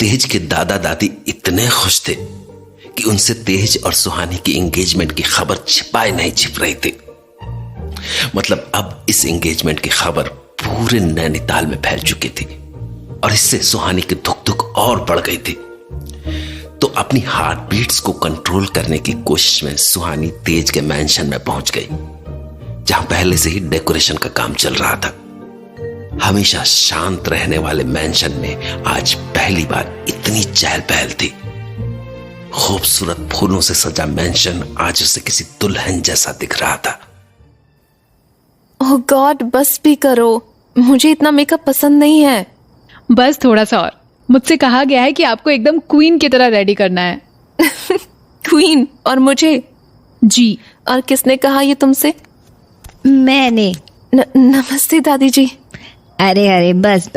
तेज के दादा दादी इतने खुश थे कि उनसे तेज और सुहानी की एंगेजमेंट की खबर छिपाए नहीं छिप रही थी। मतलब अब इस एंगेजमेंट की खबर पूरे नैनीताल में फैल चुकी थी और इससे सुहानी की धुक धुक और बढ़ गई थी। तो अपनी हार्ट बीट्स को कंट्रोल करने की कोशिश में सुहानी तेज के मैंशन में पहुंच गई, जहां पहले से ही डेकोरेशन का काम चल रहा था। हमेशा शांत रहने वाले मैंशन में आज पहली बार इतनी चहल पहल थी। खूबसूरत फूलों से सजा मैंशन आज उसे किसी दुल्हन जैसा दिख रहा था। ओह गॉड, बस भी करो, मुझे इतना मेकअप पसंद नहीं है। बस थोड़ा सा और। मुझसे कहा गया है कि आपको एकदम क्वीन की तरह रेडी करना है। क्वीन? और मुझे? जी। और किसने कहा ये तुमसे? मैंने। नमस्ते दादी जी। अरे बस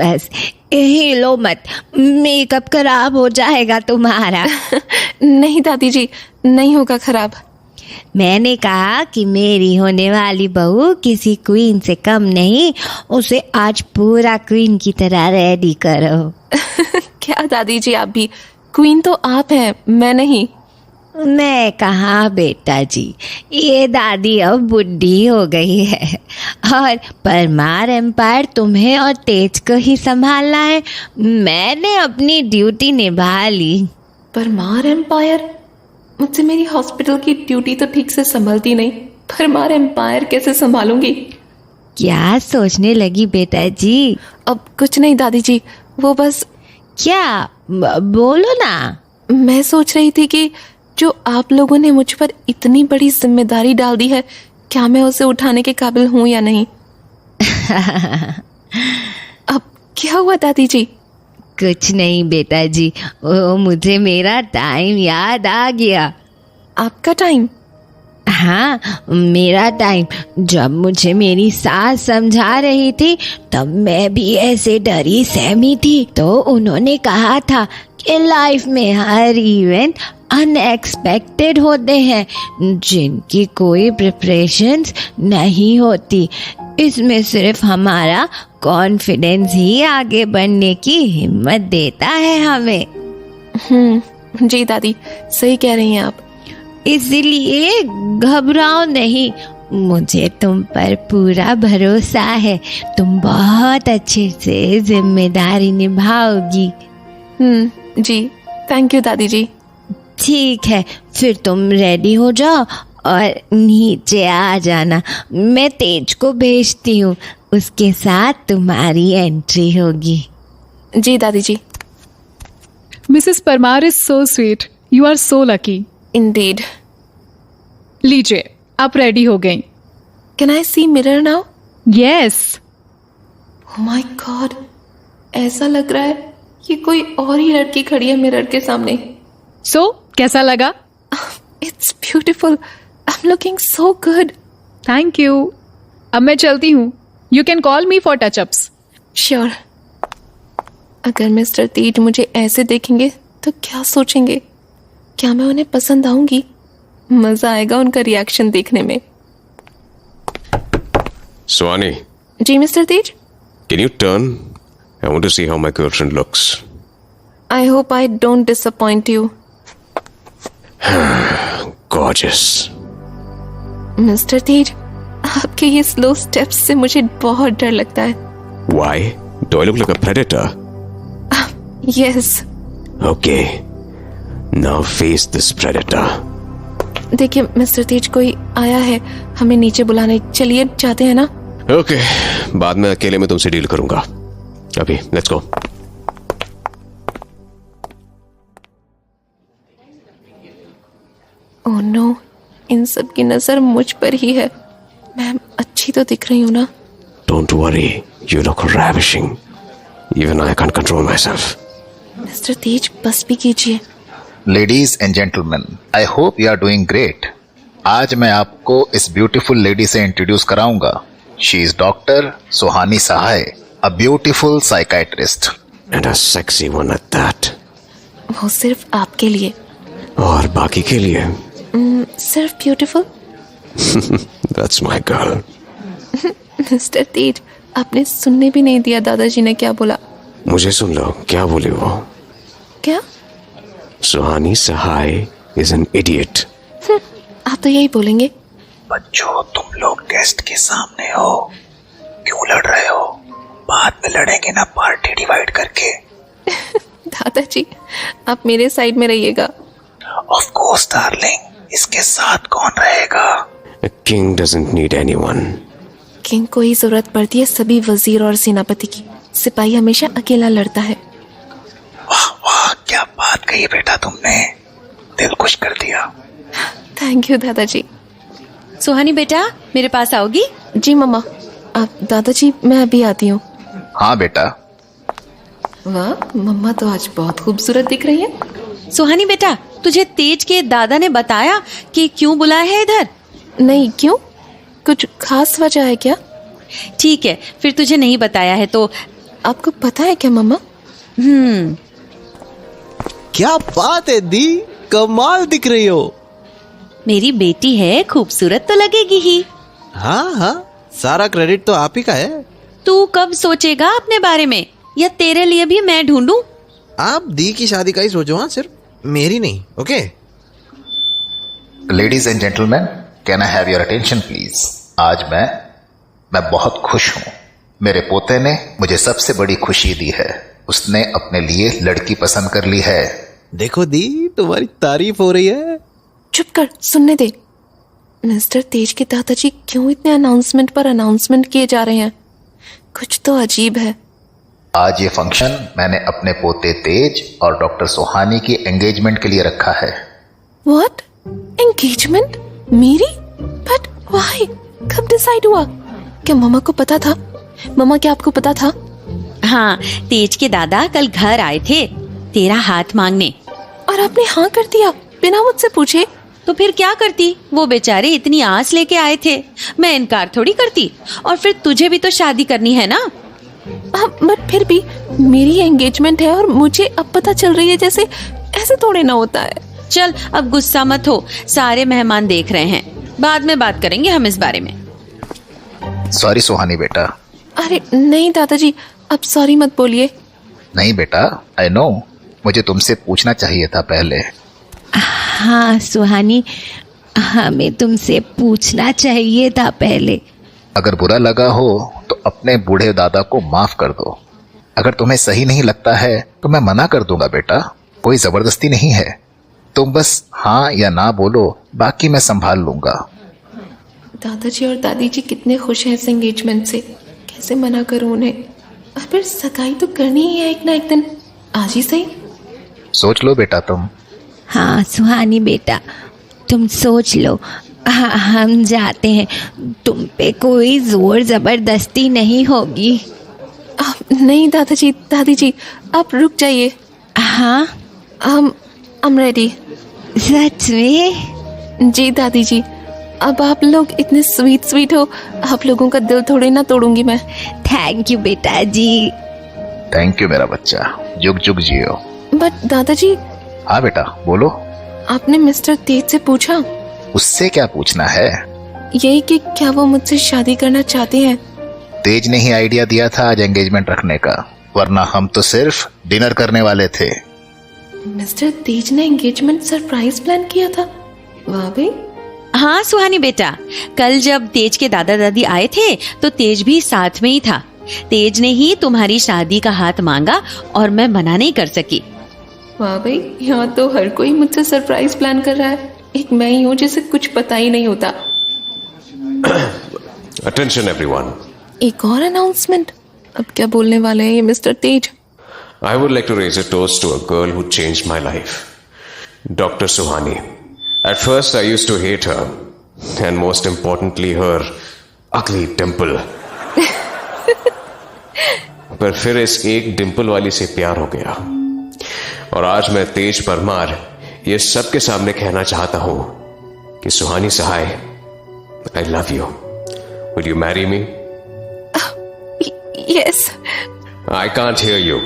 हिलो मत, मेकअप खराब हो जाएगा तुम्हारा। नहीं दादी जी, नहीं होगा खराब। मैंने कहा कि मेरी होने वाली बहू किसी क्वीन से कम नहीं, उसे आज पूरा क्वीन की तरह रेडी करो। क्या दादी जी, आप भी क्वीन तो आप हैं, मैं नहीं। मैं कहा बेटा जी, ये दादी अब बुढ़ी हो गई है और परमार एम्पायर तुम्हें और तेज को ही संभालना है। मैंने अपनी ड्यूटी निभा ली। परमार एम्पायर? मुझसे मेरी हॉस्पिटल की ड्यूटी तो ठीक से संभलती नहीं, परमार एम्पायर कैसे संभालूंगी? क्या सोचने लगी बेटा जी? अब कुछ नहीं दादी जी, वो बस। क्या? बोलो ना। मैं सोच रही थी कि जो आप लोगों ने मुझ पर इतनी बड़ी जिम्मेदारी डाल दी है, क्या मैं उसे उठाने के काबिल हूं या नहीं? अब क्या हुआ दादी जी? कुछ नहीं बेटा जी, मुझे मेरा टाइम याद आ गया। आपका टाइम? हाँ, मेरा टाइम। जब मुझे मेरी सास समझा रही थी तब मैं भी ऐसे डरी सहमी थी। तो उन्होंने कहा था कि लाइफ में हर इवेंट अनएक्सपेक्टेड होते हैं, जिनकी कोई प्रिपरेशंस नहीं होती। इसमें सिर्फ हमारा कॉन्फिडेंस ही आगे बढ़ने की हिम्मत देता है हमें। जी दादी, सही कह रही हैं आप। इसलिए घबराओ नहीं, मुझे तुम पर पूरा भरोसा है। तुम बहुत अच्छे से जिम्मेदारी निभाओगी। जी, थैंक यू दादी जी। ठीक है, फिर तुम रेडी हो जाओ और नीचे आ जाना। मैं तेज को भेजती हूँ, उसके साथ तुम्हारी एंट्री होगी। जी दादी जी। Mrs Parmar is so sweet, you are so lucky. Indeed. लीजिए, आप रेडी हो गई। Can I see mirror now? Yes. Oh my God, ऐसा लग रहा है कि कोई और ही लड़की खड़ी है मिरर के सामने। सो कैसा लगा? It's beautiful, I am looking so good. Thank you. अब मैं चलती हूँ, you can call me for touch-ups. Sure. अगर मिस्टर तेज मुझे ऐसे देखेंगे तो क्या सोचेंगे? क्या मैं उन्हें पसंद आऊंगी? मजा आएगा उनका रिएक्शन देखने में। Swani, जी mister Tej. can you turn? I want to see how my girlfriend looks. I hope I don't disappoint you. Gorgeous. Mr Tej, आपके ये स्लो स्टेप्स से मुझे बहुत डर लगता है। Why? Do I look like a predator? Yes. Okay. Now face this predator. देखिए mister तेज, कोई आया है, हमें नीचे बुलाने। चलिए जाते हैं ना। Okay. बाद में अकेले में तुमसे डील करूंगा। अभी let's go. ओह नो, इन सब की नजर मुझ पर ही है। मैं अच्छी तो दिख रही हूँ ना? Don't worry. You look ravishing. Even I can't control myself. Mr Tej, बस भी कीजिए। Ladies and gentleman, I hope you are doing great. आज मैं आपको इस ब्यूटीफुल लेडी से इंट्रोड्यूस कराऊंगा। She is doctor Suhani Sahay, a beautiful psychiatrist. And a sexy one at that. वो सिर्फ आपके लिए। और बाकी के लिए? सिर्फ beautiful? That's my girl. Mr Tej, आपने सुनने भी नहीं दिया दादाजी ने क्या बोला। मुझे सुन लो, क्या बोली वो? क्या? सुहानी सहाय is an idiot. आप तो यही बोलेंगे। बच्चों, तुम लोग गेस्ट के सामने हो, क्यों लड़ रहे हो? बाद में लड़ेंगे ना पार्टी डिवाइड करके। दादाजी, आप मेरे साइड में रहिएगा। ऑफ कोर्स डार्लिंग, इसके साथ कौन रहेगा? A king doesn't need anyone. King को ही जरूरत पड़ती है सभी वजीर और सेनापति की। सिपाही हमेशा अकेला लड़ता है। वाह वाह, क्या बात कही बेटा तुमने, दिल खुश कर दिया। थैंक यू दादाजी। सुहानी बेटा, मेरे पास आओगी? जी मम्मा। आप दादाजी, मैं अभी आती हूँ। हाँ बेटा। वाह, मम्मा तो आज बहुत खूबसूरत दिख रही है। सुहानी बेटा, तुझे तेज के दादा ने बताया कि क्यों बुलाया है इधर? नहीं, क्यों? कुछ खास वजह है क्या? ठीक है, फिर तुझे नहीं बताया है तो। आपको पता है क्या मम्मा? क्या बात है दी, कमाल दिख रही हो। मेरी बेटी है, खूबसूरत तो लगेगी ही। हाँ हाँ, सारा क्रेडिट तो आप ही का है। तू कब सोचेगा अपने बारे में, या तेरे लिए भी मैं ढूंढूं? आप दी की शादी का ही सोचो, हाँ, सिर्फ मेरी नहीं। Okay ladies and gentleman, can I have your attention please? आज मैं बहुत खुश हूँ। मेरे पोते ने मुझे सबसे बड़ी खुशी दी है। उसने अपने लिए लड़की पसंद कर ली है। देखो दी, तुम्हारी तारीफ हो रही है। चुप कर, सुनने दे। मिस्टर तेज के दादाजी क्यों इतने अनाउंसमेंट पर अनाउंसमेंट किए जा रहे हैं? कुछ तो अजीब है। आज ये फंक्शन मैंने अपने पोते तेज और डॉक्टर सुहानी की एंगेजमेंट के लिए रखा है। व्हाट? एंगेजमेंट? मेरी? But why? कब डिसाइड हुआ? क्या मम्मा को पता था? मम्मा, क्या आपको पता था? हाँ, तेज के दादा कल घर आए थे तेरा हाथ मांगने। और आपने हाँ कर दिया बिना मुझसे पूछे? तो फिर क्या करती, वो बेचारे इतनी आस लेके आए थे, मैं इनकार थोड़ी करती। और फिर तुझे भी तो शादी करनी है ना। बट फिर भी मेरी एंगेजमेंट है और मुझे अब पता चल रही है, जैसे ऐसे थोड़े ना होता है। चल अब गुस्सा मत हो, सारे मेहमान देख रहे हैं, बाद में बात करेंगे हम इस बारे में। सॉरी सुहानी बेटा। अरे नहीं दादाजी, अब सॉरी मत बोलिए। नहीं बेटा, आई नो, मुझे तुमसे पूछना चाहिए था पहले। हाँ सुहानी, हमें तुमसे पूछना चाहिए था पहले। अगर बुरा लगा हो तो अपने बूढ़े दादा को माफ कर दो। अगर तुम्हें सही नहीं लगता है तो मैं मना कर दूंगा बेटा, कोई जबरदस्ती नहीं है। तुम बस हाँ या ना बोलो, बाकी मैं संभाल लूंगा। दादाजी और दादी जी कितने खुश हैं इस एंगेजमेंट से, कैसे मना करूं उन्हें? और फिर सगाई तो करनी ही है एक ना एक दिन, आज ही सही। सोच लो बेटा तुम। हाँ सुहानी बेटा, तुम सोच लो। हाँ, हम जाते हैं, तुम पे कोई जोर जबरदस्ती नहीं होगी। नहीं दादाजी दादी जी, आप रुक जाइए। हाँ, I'm रेडी। सच में? जी दादी जी, अब आप लोग इतने स्वीट हो, आप लोगों का दिल थोड़े ना तोड़ूंगी मैं। थैंक यू बेटा जी। थैंक यू मेरा बच्चा, जुग जुग जियो। बट दादाजी। हाँ बेटा बोलो। आपने मिस्टर तेज से पूछा? उससे क्या पूछना है? यही कि क्या वो मुझसे शादी करना चाहते हैं। तेज ने ही आइडिया दिया था आज एंगेजमेंट रखने का, वरना हम तो सिर्फ डिनर करने वाले थे। मिस्टर तेज ने एंगेजमेंट सरप्राइज प्लान किया था? वाह भाई। हाँ सुहानी बेटा, कल जब तेज के दादा दादी आए थे तो तेज भी साथ में ही था। तेज ने ही तुम्हारी शादी का हाथ मांगा और मैं मना नहीं कर सकी। वाह भाई, यहाँ तो हर कोई मुझसे सरप्राइज प्लान कर रहा है, एक मैं ही हूँ जिसे कुछ पता ही नहीं होता। Attention everyone. एक और अनाउंसमेंट। अब क्या बोलने वाले हैं ये mister Tej? I would like to raise a toast to a girl who changed my life. Dr. Suhani. At first I used to hate her. And most importantly her ugly dimple. पर फिर इस एक डिम्पल वाली से प्यार हो गया। और आज मैं तेज परमार ये सबके सामने कहना चाहता हूं कि सुहानी सहाय, I love you. Will you marry me? Yes. I can't hear you.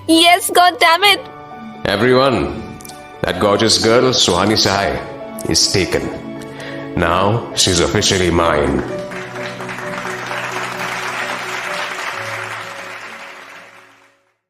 Yes, God damn it. Everyone, that gorgeous girl, Suhani Sahai, is taken. Now she's officially mine.